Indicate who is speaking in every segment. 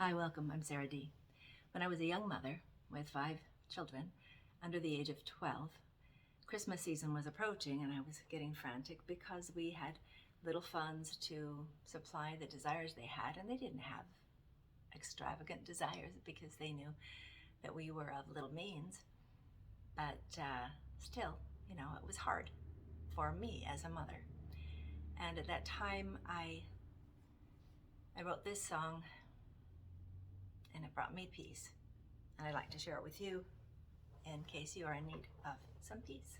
Speaker 1: Hi, welcome. I'm Sarah D. When I was a young mother with 5 children under the age of 12, Christmas season was approaching and I was getting frantic because we had little funds to supply the desires they had, and they didn't have extravagant desires because they knew that we were of little means. But still, it was hard for me as a mother. And at that time, I wrote this song, and it brought me peace. And I'd like to share it with you in case you are in need of some peace.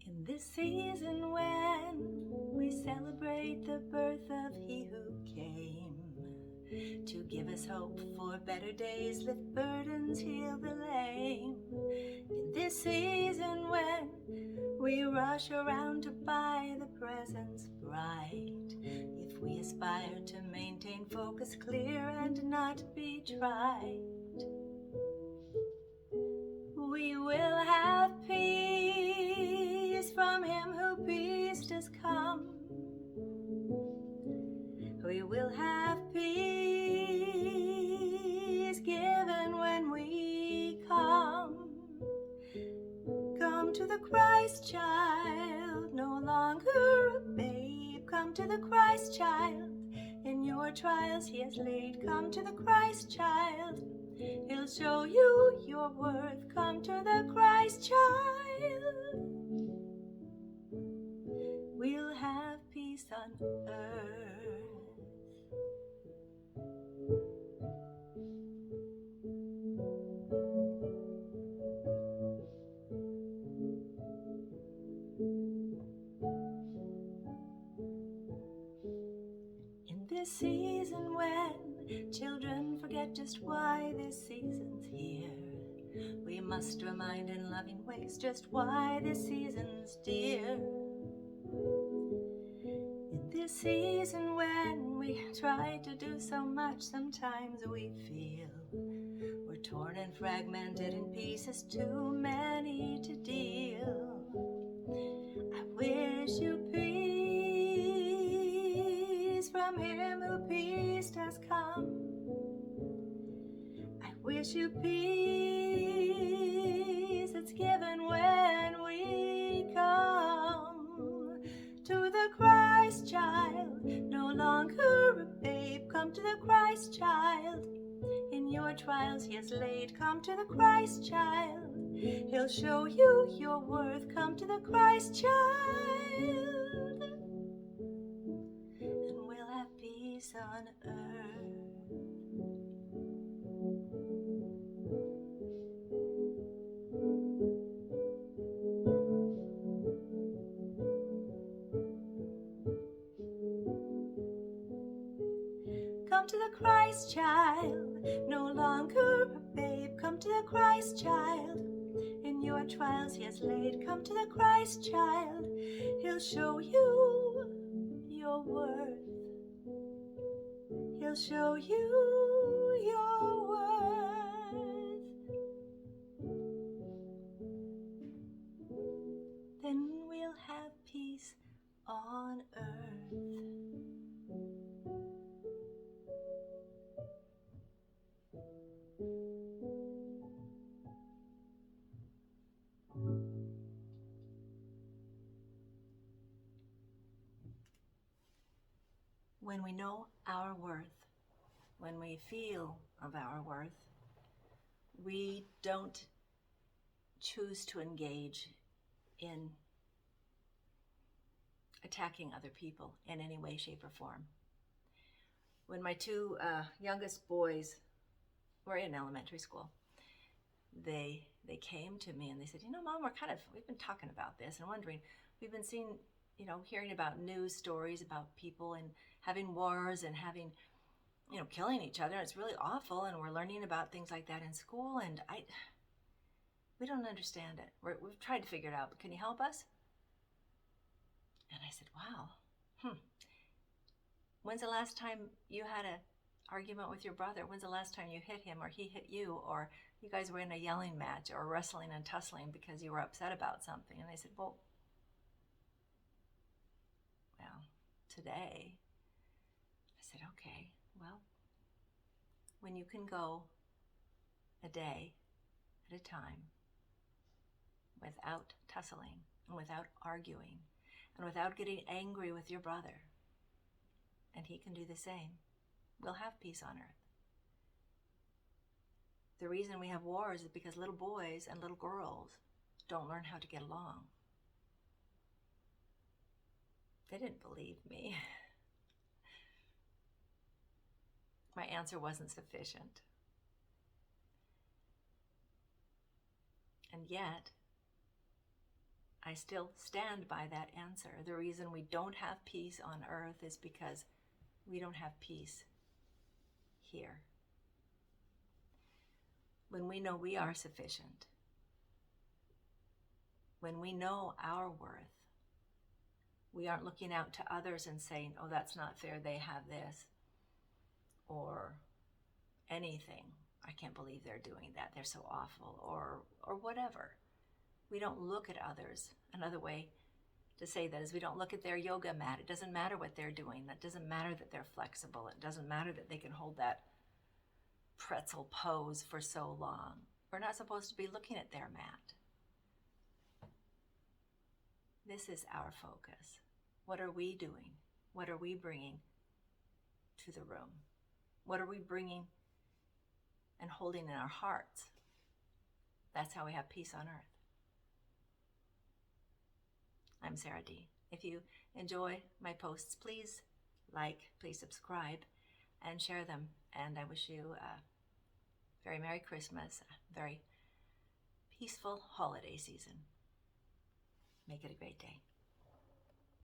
Speaker 1: In this season when we celebrate the birth of He who came to give us hope for better days, lift burdens, heal the lame. In this season when we rush around to buy the presents bright, if we aspire to maintain focus clear and not be trite, we will have peace from Him who peace does come. We will have peace given when we come. Come to the Christ child, no longer a babe. Come to the Christ child, in your trials He has laid. Come to the Christ child, He'll show you your worth. Come to the Christ child, we'll have peace on earth. In this season when children forget just why this season's here, we must remind in loving ways just why this season's dear. In this season when we try to do so much, sometimes we feel we're torn and fragmented in pieces, too many to deal. I wish you peace from Him who peace does come. I wish you peace that's given when we come to the Christ child, no longer a babe. Come to the Christ child, in your trials He has laid. Come to the Christ child, He'll show you your worth. Come to the Christ child, and we'll have peace on earth. Come to the Christ child, no longer a babe. Come to the Christ child, in your trials He has laid. Come to the Christ child, He'll show you your worth. He'll show you your worth. Then we'll have peace on earth. When we know our worth, when we feel of our worth, we don't choose to engage in attacking other people in any way, shape, or form. When my 2 youngest boys were in elementary school, they came to me and they said, Mom, we've been talking about this and wondering, we've been hearing about news stories about people and having wars and having, killing each other. It's really awful, and we're learning about things like that in school, and we don't understand it. We've tried to figure it out, but can you help us? And I said, wow. When's the last time you had an argument with your brother? When's the last time you hit him or he hit you, or you guys were in a yelling match or wrestling and tussling because you were upset about something? And they said, well, today. I said, okay, well, when you can go a day at a time without tussling and without arguing and without getting angry with your brother, and he can do the same, we'll have peace on earth. The reason we have wars is because little boys and little girls don't learn how to get along. They didn't believe me. My answer wasn't sufficient. And yet, I still stand by that answer. The reason we don't have peace on earth is because we don't have peace here. When we know we are sufficient, when we know our worth, we aren't looking out to others and saying, oh, that's not fair, they have this, or anything. I can't believe they're doing that, they're so awful, or whatever. We don't look at others. Another way to say that is we don't look at their yoga mat. It doesn't matter what they're doing. That doesn't matter that they're flexible. It doesn't matter that they can hold that pretzel pose for so long. We're not supposed to be looking at their mat. This is our focus. What are we doing? What are we bringing to the room? What are we bringing and holding in our hearts? That's how we have peace on earth. I'm Sarah D. If you enjoy my posts, please like, please subscribe, and share them. And I wish you a very Merry Christmas, a very peaceful holiday season. Make it a great day.